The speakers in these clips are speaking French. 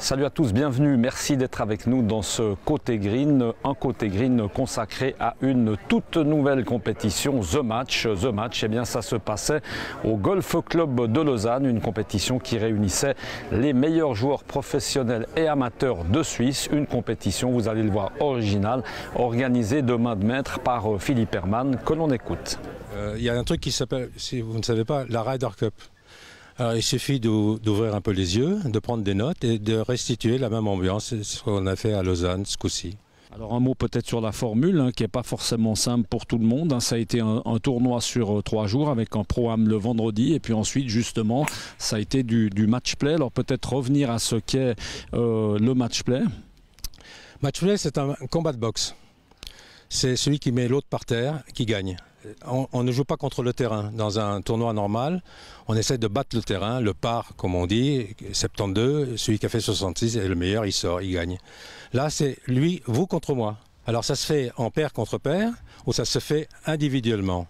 Salut à tous, bienvenue, merci d'être avec nous dans ce Côté Green, un Côté Green consacré à une toute nouvelle compétition, The Match. The Match, eh bien, ça se passait au Golf Club de Lausanne, une compétition qui réunissait les meilleurs joueurs professionnels et amateurs de Suisse. Une compétition, vous allez le voir, originale, organisée de main de maître par Philippe Hermann, que l'on écoute. Il y a un truc qui s'appelle, si vous ne savez pas, la Ryder Cup. Alors, il suffit d'ouvrir un peu les yeux, de prendre des notes et de restituer la même ambiance. C'est ce qu'on a fait à Lausanne ce coup-ci. Alors un mot peut-être sur la formule, qui n'est pas forcément simple pour tout le monde. Ça a été un tournoi sur 3 jours avec un pro-am le vendredi. Et puis ensuite, justement, ça a été du match-play. Alors peut-être revenir à ce qu'est le match-play. Match-play, c'est un combat de boxe. C'est celui qui met l'autre par terre qui gagne. On ne joue pas contre le terrain. Dans un tournoi normal, on essaie de battre le terrain, le par, comme on dit, 72, celui qui a fait 66 est le meilleur, il sort, il gagne. Là, c'est lui, vous contre moi. Alors ça se fait en paire contre paire ou ça se fait individuellement.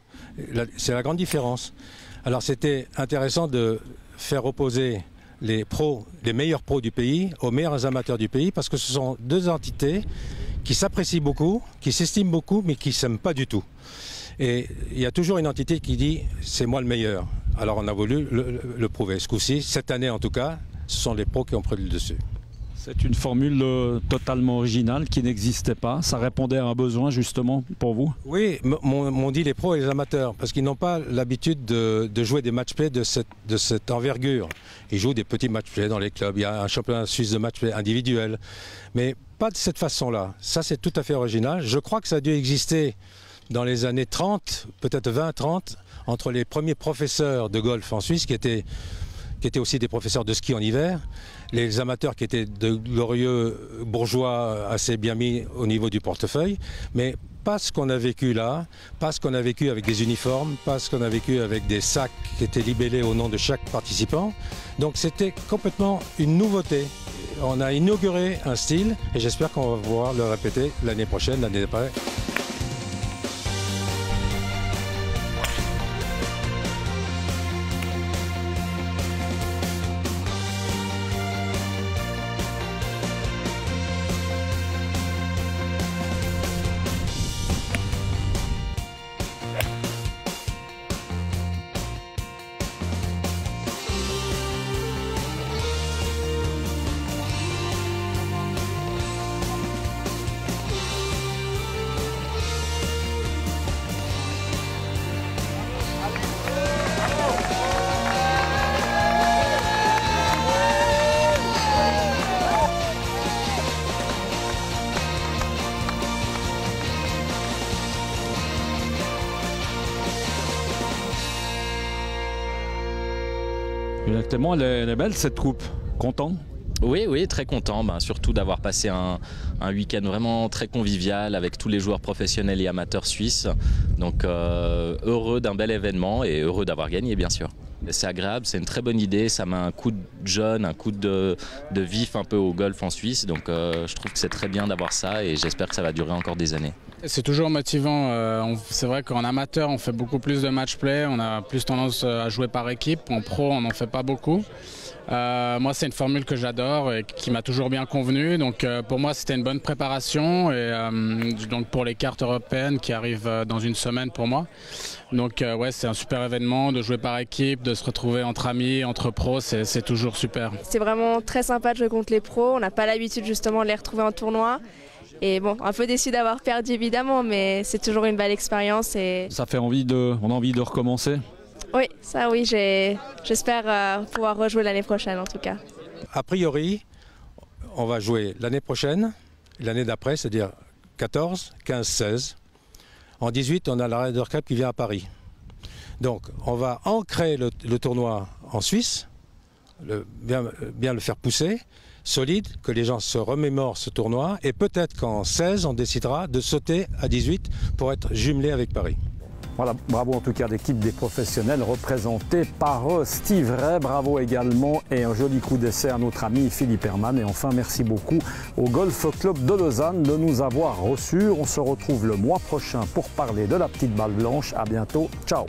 C'est la grande différence. Alors c'était intéressant de faire opposer les pros, les meilleurs pros du pays aux meilleurs amateurs du pays parce que ce sont deux entités qui s'apprécient beaucoup, qui s'estiment beaucoup, mais qui ne s'aiment pas du tout. Et il y a toujours une entité qui dit « c'est moi le meilleur ». Alors on a voulu le prouver. Ce coup-ci, cette année en tout cas, ce sont les pros qui ont pris le dessus. C'est une formule totalement originale qui n'existait pas. Ça répondait à un besoin justement pour vous? Oui, m'ont dit les pros et les amateurs, parce qu'ils n'ont pas l'habitude de jouer des match-play de cette envergure. Ils jouent des petits match-play dans les clubs. Il y a un championnat suisse de match-play individuel. Mais pas de cette façon-là. Ça, c'est tout à fait original. Je crois que ça a dû exister dans les années 30, peut-être 20-30, entre les premiers professeurs de golf en Suisse, qui étaient aussi des professeurs de ski en hiver, les amateurs qui étaient de glorieux bourgeois assez bien mis au niveau du portefeuille, mais pas ce qu'on a vécu là, pas ce qu'on a vécu avec des uniformes, pas ce qu'on a vécu avec des sacs qui étaient libellés au nom de chaque participant. Donc c'était complètement une nouveauté. On a inauguré un style et j'espère qu'on va pouvoir le répéter l'année prochaine, l'année d'après. Exactement, elle est belle cette troupe. Content? Oui, oui, très content, surtout d'avoir passé un week-end vraiment très convivial avec tous les joueurs professionnels et amateurs suisses. Donc heureux d'un bel événement et heureux d'avoir gagné, bien sûr. C'est agréable, c'est une très bonne idée, ça met un coup de jeune, un coup de vif un peu au golf en Suisse. Donc je trouve que c'est très bien d'avoir ça et j'espère que ça va durer encore des années. C'est toujours motivant. C'est vrai qu'en amateur, on fait beaucoup plus de match-play. On a plus tendance à jouer par équipe. En pro, on n'en fait pas beaucoup. Moi, c'est une formule que j'adore et qui m'a toujours bien convenu. Donc, pour moi, c'était une bonne préparation. Et donc, pour les cartes européennes qui arrivent dans une semaine pour moi. Donc, ouais, c'est un super événement de jouer par équipe, de se retrouver entre amis, entre pros. C'est toujours super. C'est vraiment très sympa de jouer contre les pros. On n'a pas l'habitude justement de les retrouver en tournoi. Et bon, un peu déçu d'avoir perdu évidemment, mais c'est toujours une belle expérience. Et... Ça fait on a envie de recommencer? Oui, ça oui, j'espère pouvoir rejouer l'année prochaine en tout cas. A priori, on va jouer l'année prochaine, l'année d'après, c'est-à-dire 14, 15, 16. En 18, on a la Ryder Cup qui vient à Paris. Donc, on va ancrer le tournoi en Suisse, bien le faire pousser, solide, que les gens se remémorent ce tournoi, et peut-être qu'en 16, on décidera de sauter à 18 pour être jumelé avec Paris. Voilà, bravo en tout cas l'équipe des professionnels représentée par Steve Ray. Bravo également et un joli coup d'essai à notre ami Philippe Hermann. Et enfin, merci beaucoup au Golf Club de Lausanne de nous avoir reçus. On se retrouve le mois prochain pour parler de la petite balle blanche. À bientôt. Ciao.